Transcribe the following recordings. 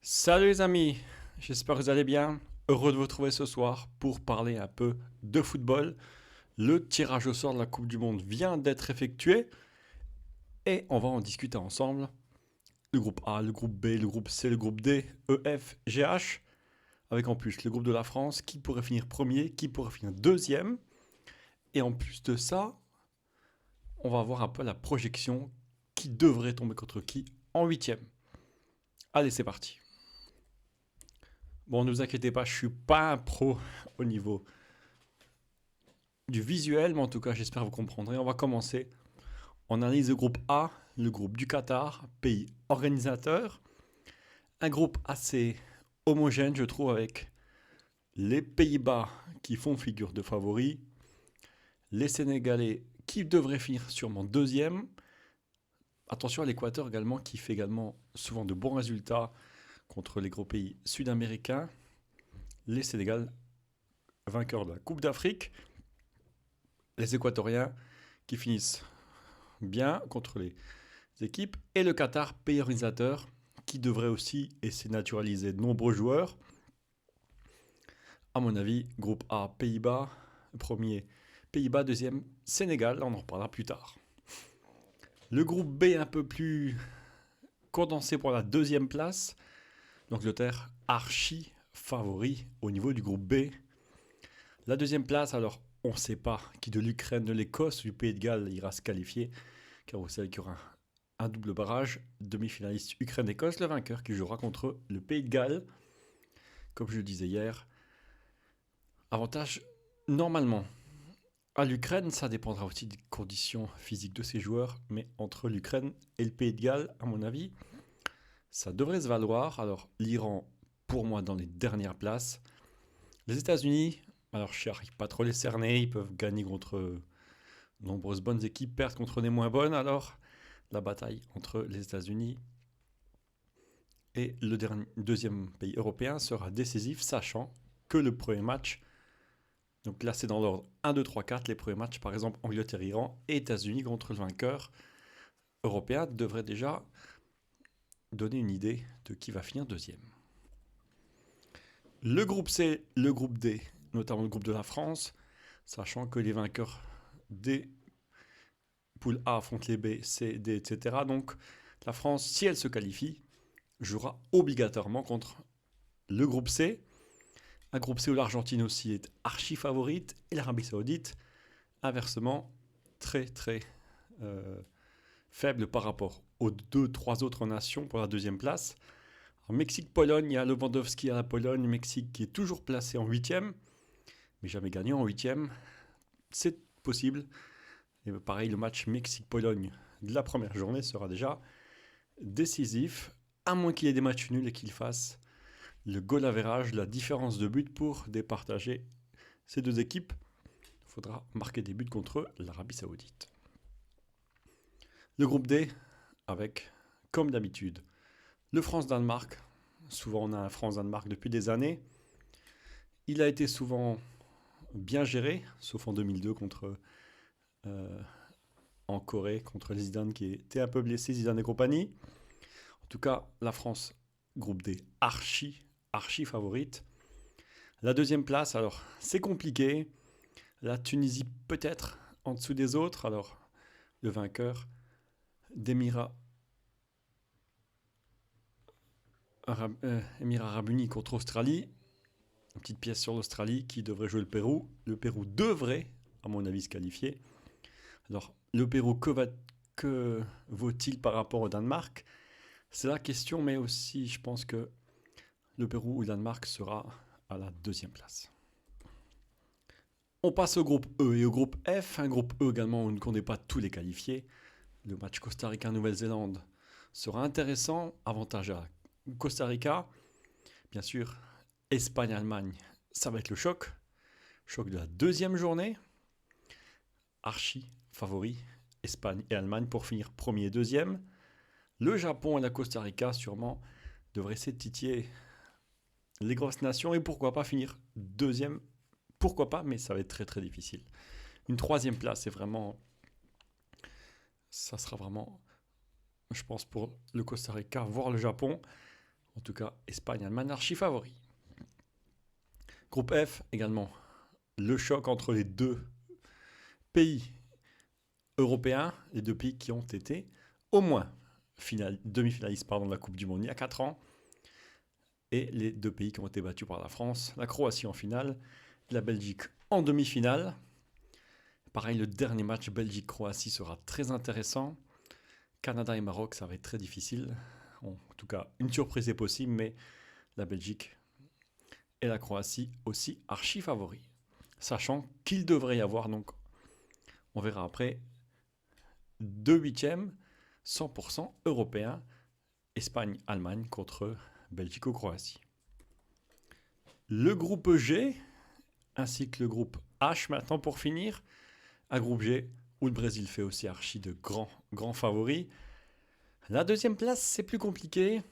Salut les amis, j'espère que vous allez bien. Heureux de vous retrouver ce soir pour parler un peu de football. Le tirage au sort de la Coupe du Monde vient d'être effectué et on va en discuter ensemble. Le groupe A, le groupe B, le groupe C, le groupe D, E, F, G, H. Avec en plus le groupe de la France, qui pourrait finir premier, qui pourrait finir deuxième. Et en plus de ça, on va voir un peu la projection qui devrait tomber contre qui en huitième. Allez, c'est parti. Bon, ne vous inquiétez pas, je suis pas un pro au niveau du visuel, mais en tout cas, j'espère que vous comprendrez. On va commencer. On analyse le groupe A, le groupe du Qatar, pays organisateur. Un groupe assez homogène, je trouve, avec les Pays-Bas qui font figure de favoris, les Sénégalais qui devraient finir sûrement deuxième. Attention à l'Équateur également, qui fait également souvent de bons résultats contre les gros pays sud-américains. Les Sénégal, vainqueurs de la Coupe d'Afrique. Les Équatoriens qui finissent bien contre les équipes. Et le Qatar, pays organisateur, qui devrait aussi essayer de naturaliser de nombreux joueurs. À mon avis, groupe A, Pays-Bas, premier Pays-Bas, deuxième Sénégal, on en reparlera plus tard. Le groupe B un peu plus condensé pour la deuxième place. L'Angleterre, archi favori au niveau du groupe B. La deuxième place, alors on ne sait pas qui de l'Ukraine, de l'Écosse ou du Pays de Galles ira se qualifier, car vous savez qu'il y aura un double barrage, demi-finaliste Ukraine-Écosse, le vainqueur qui jouera contre le Pays de Galles. Comme je le disais hier, avantage normalement à l'Ukraine, ça dépendra aussi des conditions physiques de ses joueurs, mais entre l'Ukraine et le Pays de Galles, à mon avis, ça devrait se valoir. Alors l'Iran, pour moi, dans les dernières places. Les États-Unis, alors je n'arrive pas trop les cerner, ils peuvent gagner contre de nombreuses bonnes équipes, perdre contre des moins bonnes, alors la bataille entre les États-Unis et le deuxième pays européen sera décisif, sachant que le premier match, donc là c'est dans l'ordre 1, 2, 3, 4, les premiers matchs, par exemple Angleterre-Iran et États-Unis contre le vainqueur européen, devraient déjà donner une idée de qui va finir deuxième. Le groupe C, le groupe D, notamment le groupe de la France, sachant que les vainqueurs des poules A affrontent les B, C, D, etc. Donc la France, si elle se qualifie, jouera obligatoirement contre le groupe C. Un groupe C où l'Argentine aussi est archi favorite et l'Arabie Saoudite, inversement, très faible par rapport aux 2-3 autres nations pour la deuxième place. En Mexique-Pologne, il y a Lewandowski à la Pologne, Mexique qui est toujours placé en huitième, mais jamais gagné en huitième. C'est possible. Et pareil, le match Mexique-Pologne de la première journée sera déjà décisif, à moins qu'il y ait des matchs nuls et qu'il fasse le goal average, la différence de but pour départager ces deux équipes. Il faudra marquer des buts contre l'Arabie Saoudite. Le groupe D, avec, comme d'habitude, le France-Danemark. Souvent, on a un France-Danemark depuis des années. Il a été souvent bien géré, sauf en 2002 en Corée, contre les Zidane qui était un peu blessé, Zidane et compagnie. En tout cas, la France, groupe D, archi favorite. La deuxième place, alors, c'est compliqué. La Tunisie, peut-être en dessous des autres. Alors, le vainqueur Émirats Arabes Unis contre Australie. Une petite pièce sur l'Australie qui devrait jouer le Pérou. Le Pérou devrait, à mon avis, se qualifier. Alors, le Pérou, que vaut-il par rapport au Danemark? C'est la question, mais aussi, je pense que le Pérou ou le Danemark sera à la deuxième place. On passe au groupe E et au groupe F. Un groupe E également où on ne connaît pas tous les qualifiés. Le match Costa Rica-Nouvelle-Zélande sera intéressant. Avantage à Costa Rica. Bien sûr, Espagne-Allemagne, ça va être le choc. Choc de la deuxième journée. Archi favori, Espagne et Allemagne pour finir premier et deuxième. Le Japon et la Costa Rica sûrement devraient essayer de titiller les grosses nations et pourquoi pas finir deuxième. Pourquoi pas, mais ça va être très difficile. Une troisième place, ça sera vraiment, je pense, pour le Costa Rica, voire le Japon. En tout cas, Espagne, Allemagne, archi-favoris. Groupe F, également, le choc entre les deux pays européens, les deux pays qui ont été au moins demi-finalistes de la Coupe du Monde il y a 4 ans, et les deux pays qui ont été battus par la France, la Croatie en finale, la Belgique en demi-finale. Pareil, le dernier match Belgique-Croatie sera très intéressant. Canada et Maroc, ça va être très difficile. En tout cas, une surprise est possible, mais la Belgique et la Croatie aussi archi favoris. Sachant qu'il devrait y avoir, donc on verra après, 2 huitièmes 100% européens, Espagne-Allemagne contre Belgique-Croatie. Le groupe G, ainsi que le groupe H maintenant pour finir. Un groupe G où le Brésil fait aussi archi de grands favoris. La deuxième place, c'est plus compliqué.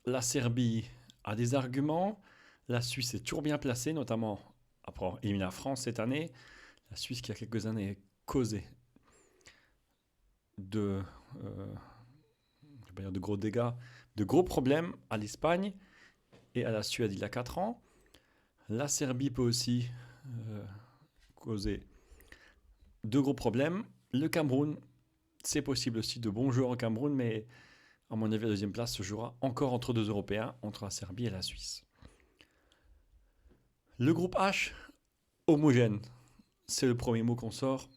La Serbie a des arguments. La Suisse est toujours bien placée, notamment après avoir éliminé la France cette année. La Suisse qui, il y a quelques années, causé de gros dégâts, de gros problèmes à l'Espagne et à la Suède il y a 4 ans. La Serbie peut aussi causer de gros problèmes. Le Cameroun, c'est possible aussi, de bons joueurs au Cameroun, mais à mon avis, la deuxième place se jouera encore entre deux Européens, entre la Serbie et la Suisse. Le groupe H, homogène, c'est le premier mot qu'on sort.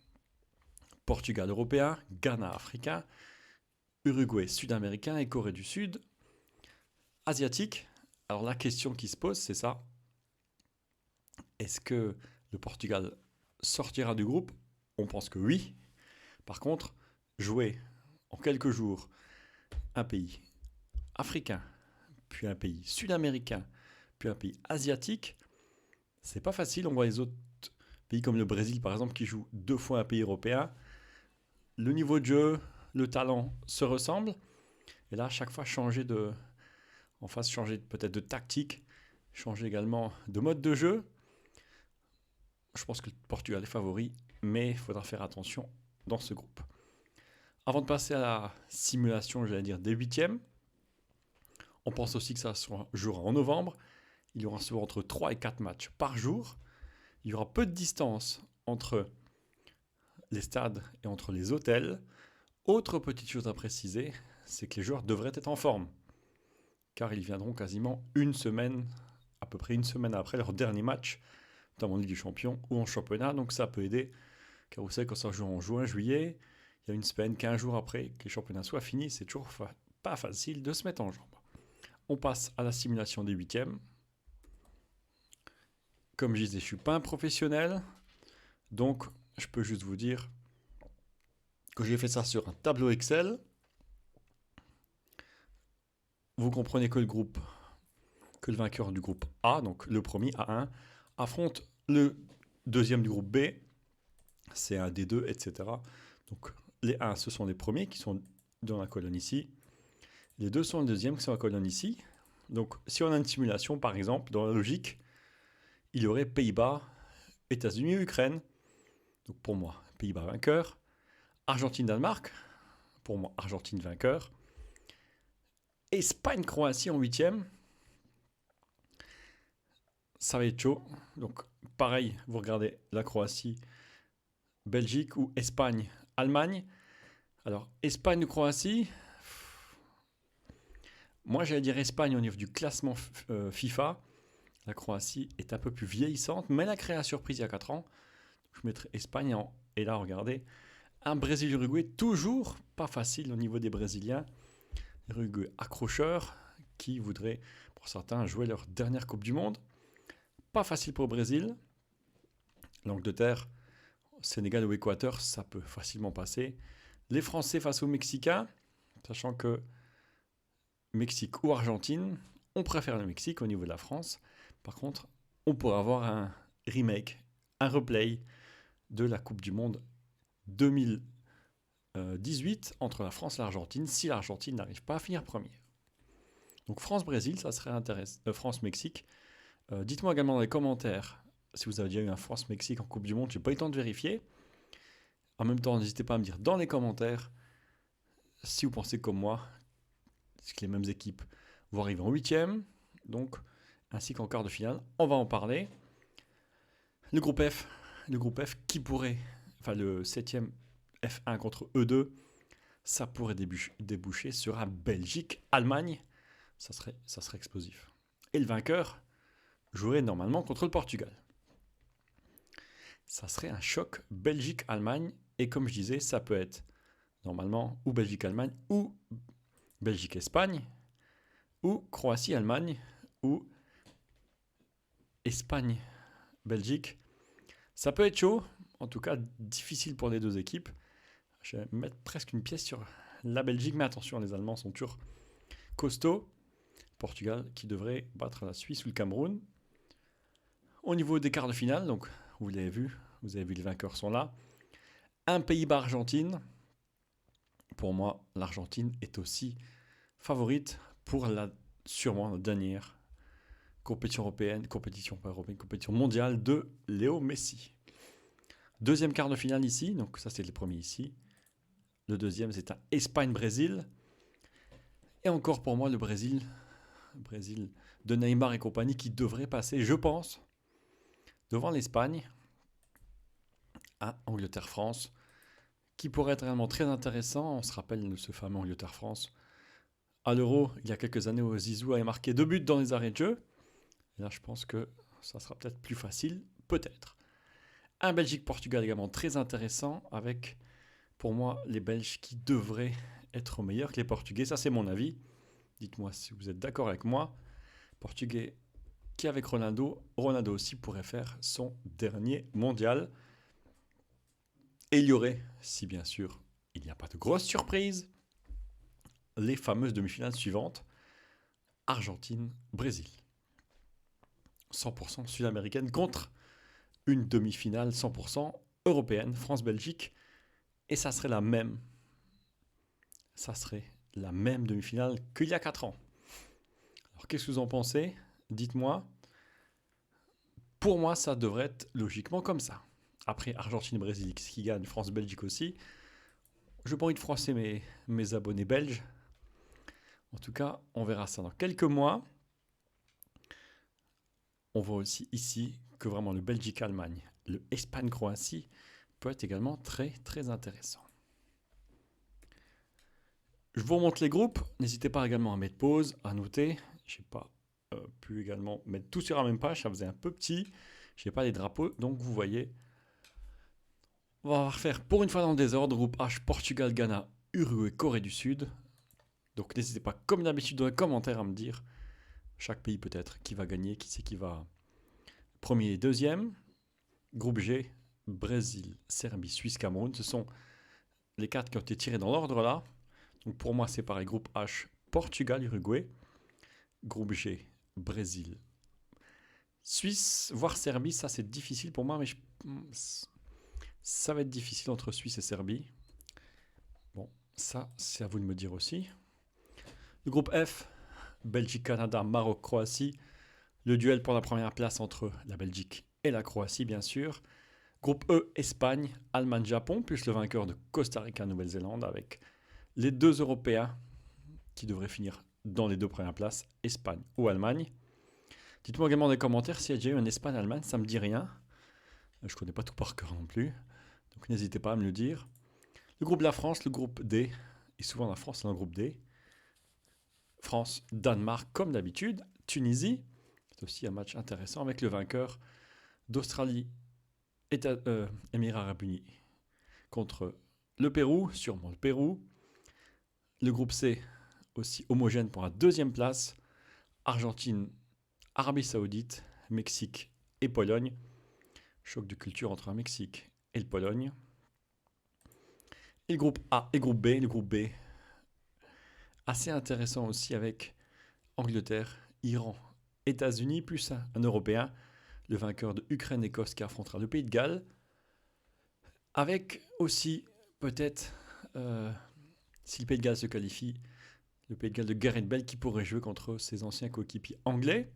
Portugal européen, Ghana africain, Uruguay sud-américain et Corée du Sud asiatique. Alors la question qui se pose, c'est ça. Est-ce que le Portugal sortira du groupe? On pense que oui. Par contre, jouer en quelques jours un pays africain, puis un pays sud-américain, puis un pays asiatique, c'est pas facile. On voit les autres pays comme le Brésil par exemple qui joue 2 fois un pays européen. Le niveau de jeu, le talent se ressemblent. Et là, à chaque fois, changer peut-être de tactique, changer également de mode de jeu. Je pense que le Portugal est favori, mais il faudra faire attention dans ce groupe. Avant de passer à la simulation, des huitièmes, on pense aussi que ça se jouera en novembre. Il y aura souvent entre 3 et 4 matchs par jour. Il y aura peu de distance entre les stades et entre les hôtels. Autre petite chose à préciser, c'est que les joueurs devraient être en forme, car ils viendront quasiment à peu près une semaine après leur dernier match, notamment en Ligue des Champions ou en championnat, donc ça peut aider, car vous savez, quand ça joue en juin, juillet, il y a une semaine, 15 jours après que les championnats soient finis, c'est toujours pas facile de se mettre en jambes. On passe à la simulation des huitièmes. Comme je disais, je ne suis pas un professionnel, donc je peux juste vous dire que j'ai fait ça sur un tableau Excel. Vous comprenez que le vainqueur du groupe A, donc le premier A1, affronte le deuxième du groupe B, C1, D2, etc. Donc les 1, ce sont les premiers qui sont dans la colonne ici. Les 2 sont les deuxièmes qui sont dans la colonne ici. Donc si on a une simulation, par exemple, dans la logique, il y aurait Pays-Bas, États-Unis et Ukraine. Donc pour moi, Pays-Bas vainqueur. Argentine-Danemark, pour moi, Argentine vainqueur. Espagne-Croatie en huitième. Ça va être chaud. Donc pareil, vous regardez la Croatie, Belgique ou Espagne, Allemagne. Alors Espagne ou Croatie, moi j'allais dire Espagne au niveau du classement FIFA. La Croatie est un peu plus vieillissante, mais elle a créé la surprise il y a 4 ans. Je mettrai Espagne et là regardez, un Brésil-Uruguay toujours pas facile au niveau des Brésiliens. Uruguay accrocheur qui voudraient pour certains jouer leur dernière Coupe du Monde. Pas facile pour le Brésil. L'Angleterre, Sénégal ou Équateur, ça peut facilement passer. Les Français face aux Mexicains, sachant que Mexique ou Argentine, on préfère le Mexique au niveau de la France. Par contre, on pourrait avoir un remake, un replay de la Coupe du Monde 2018 entre la France et l'Argentine, si l'Argentine n'arrive pas à finir premier. Donc France-Brésil, ça serait intéressant. France-Mexique. Dites-moi également dans les commentaires si vous avez déjà eu un France-Mexique en Coupe du Monde. Je n'ai pas eu le temps de vérifier. En même temps, n'hésitez pas à me dire dans les commentaires si vous pensez comme moi, que les mêmes équipes vont arriver en huitième, donc ainsi qu'en quart de finale. On va en parler. Le groupe F qui pourrait, enfin le septième F1 contre E2, ça pourrait déboucher sur un Belgique-Allemagne. Ça serait explosif. Et le vainqueur jouerait normalement contre le Portugal. Ça serait un choc Belgique-Allemagne. Et comme je disais, ça peut être normalement ou Belgique-Allemagne ou Belgique-Espagne ou Croatie-Allemagne ou Espagne-Belgique. Ça peut être chaud, en tout cas difficile pour les deux équipes. Je vais mettre presque une pièce sur la Belgique, mais attention, les Allemands sont toujours costauds. Portugal qui devrait battre la Suisse ou le Cameroun. Au niveau des quarts de finale, donc vous avez vu les vainqueurs sont là. Un Pays-Bas-Argentine. Pour moi, l'Argentine est aussi favorite pour sûrement la dernière compétition mondiale de Léo Messi. Deuxième quart de finale ici, donc ça c'est le premier ici. Le deuxième c'est un Espagne-Brésil. Et encore pour moi le Brésil de Neymar et compagnie qui devrait passer, je pense, devant l'Espagne à Angleterre-France, qui pourrait être réellement très intéressant. On se rappelle de ce fameux Angleterre-France à l'Euro, il y a quelques années où Zizou avait marqué 2 buts dans les arrêts de jeu. Et là, je pense que ça sera peut-être plus facile, peut-être. Un Belgique-Portugal également très intéressant, avec, pour moi, les Belges qui devraient être meilleurs que les Portugais. Ça, c'est mon avis. Dites-moi si vous êtes d'accord avec moi. Portugais qui, avec Ronaldo aussi pourrait faire son dernier mondial. Et il y aurait, si bien sûr il n'y a pas de grosse surprise, les fameuses demi-finales suivantes, Argentine-Brésil. 100% sud-américaine contre une demi-finale 100% européenne, France-Belgique. Et ça serait la même demi-finale qu'il y a 4 ans. Alors qu'est-ce que vous en pensez? Dites-moi. Pour moi, ça devrait être logiquement comme ça. Après Argentine-Brésil qui gagne, France-Belgique aussi. Je n'ai pas envie de froisser mes abonnés belges. En tout cas, on verra ça dans quelques mois. On voit aussi ici que vraiment le Belgique-Allemagne, le Espagne-Croatie peut être également très très intéressant. Je vous remonte les groupes. N'hésitez pas également à mettre pause, à noter. Je n'ai pas pu également mettre tout sur la même page, ça faisait un peu petit. Je n'ai pas les drapeaux, donc vous voyez. On va refaire pour une fois dans le désordre. Groupe H, Portugal, Ghana, Uruguay, Corée du Sud. Donc n'hésitez pas, comme d'habitude, dans les commentaires à me dire chaque pays peut-être qui va gagner, qui c'est qui va premier et deuxième. Groupe G, Brésil, Serbie, Suisse, Cameroun. Ce sont les 4 qui ont été tirés dans l'ordre là. Donc pour moi c'est pareil. Groupe H, Portugal, Uruguay. Groupe G, Brésil, Suisse, voire Serbie. Ça c'est difficile pour moi, mais ça va être difficile entre Suisse et Serbie. Bon, ça c'est à vous de me dire aussi. Le groupe F, Belgique, Canada, Maroc, Croatie. Le duel pour la première place entre la Belgique et la Croatie, bien sûr. Groupe E, Espagne, Allemagne, Japon, plus le vainqueur de Costa Rica, Nouvelle-Zélande, avec les 2 Européens qui devraient finir dans les 2 premières places, Espagne ou Allemagne. Dites-moi également dans les commentaires s'il y a déjà eu un Espagne-Allemagne, ça ne me dit rien. Je ne connais pas tout par cœur non plus, donc n'hésitez pas à me le dire. Le groupe de la France, le groupe D, et souvent la France est dans le groupe D. France, Danemark, comme d'habitude. Tunisie, c'est aussi un match intéressant avec le vainqueur d'Australie, Émirats Arabes Unis, contre le Pérou, sûrement le Pérou. Le groupe C, aussi homogène pour la 2e place. Argentine, Arabie Saoudite, Mexique et Pologne. Choc de culture entre le Mexique et le Pologne. Et le groupe A et groupe B. Le groupe B, assez intéressant aussi avec Angleterre, Iran, États-Unis, plus un Européen, le vainqueur de Ukraine-Écosse qui affrontera le Pays de Galles. Avec aussi, peut-être, si le Pays de Galles se qualifie, le Pays de Galles de Gareth Bale qui pourrait jouer contre ses anciens coéquipiers anglais.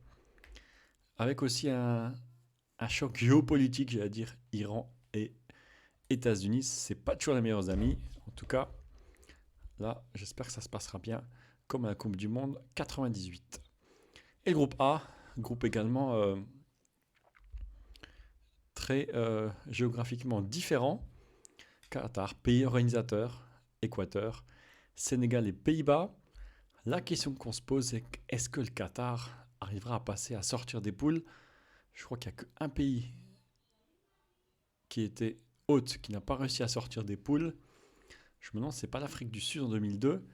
Avec aussi un choc géopolitique, j'allais dire, Iran et États-Unis. C'est pas toujours les meilleurs amis. En tout cas, là, j'espère que ça se passera bien comme à la Coupe du Monde 98. Et le groupe A, groupe également très géographiquement différent. Qatar, pays organisateur, Équateur, Sénégal et Pays-Bas. La question qu'on se pose, c'est est-ce que le Qatar arrivera à passer à sortir des poules? Je crois qu'il n'y a qu'un pays qui était hôte qui n'a pas réussi à sortir des poules. Je me demande si c'est pas l'Afrique du Sud en 2002.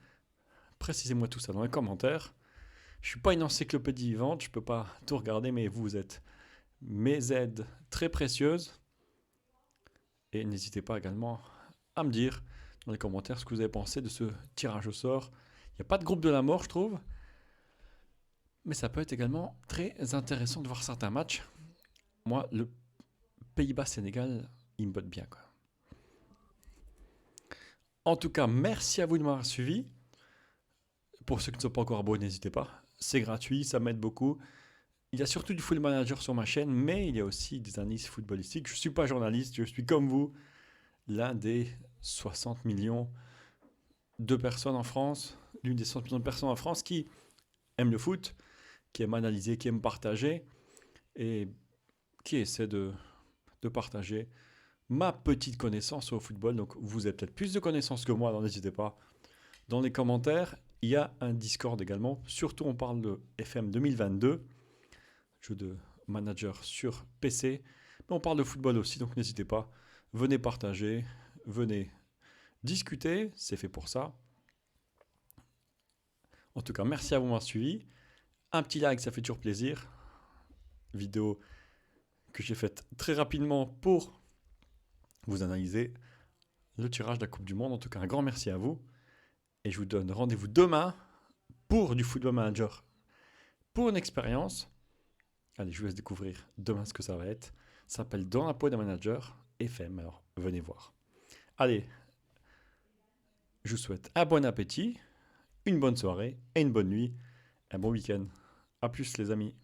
Précisez-moi tout ça dans les commentaires. Je suis pas une encyclopédie vivante, je peux pas tout regarder, mais vous êtes mes aides très précieuses. Et n'hésitez pas également à me dire dans les commentaires ce que vous avez pensé de ce tirage au sort. Il n'y a pas de groupe de la mort, je trouve. Mais ça peut être également très intéressant de voir certains matchs. Moi, le Pays-Bas-Sénégal, il me botte bien, quoi. En tout cas, merci à vous de m'avoir suivi. Pour ceux qui ne sont pas encore abonnés, n'hésitez pas. C'est gratuit, ça m'aide beaucoup. Il y a surtout du Football Manager sur ma chaîne, mais il y a aussi des analyses footballistiques. Je ne suis pas journaliste, je suis comme vous, l'un des 60 millions de personnes en France, l'une des 60 millions de personnes en France qui aiment le foot, qui aiment analyser, qui aiment partager et qui essaie de partager ma petite connaissance au football. Donc vous avez peut-être plus de connaissances que moi, alors n'hésitez pas. Dans les commentaires, il y a un Discord également. Surtout, on parle de FM 2022, jeu de manager sur PC. Mais on parle de football aussi, donc n'hésitez pas. Venez partager, venez discuter, c'est fait pour ça. En tout cas, merci à vous m'avoir suivi. Un petit like, ça fait toujours plaisir. Vidéo que j'ai faite très rapidement pour vous analyser le tirage de la Coupe du Monde. En tout cas, un grand merci à vous. Et je vous donne rendez-vous demain pour du Football Manager, pour une expérience. Allez, je vous laisse découvrir demain ce que ça va être. Ça s'appelle Dans la peau d'un manager, FM, alors venez voir. Allez, je vous souhaite un bon appétit, une bonne soirée et une bonne nuit. Un bon week-end. A plus les amis.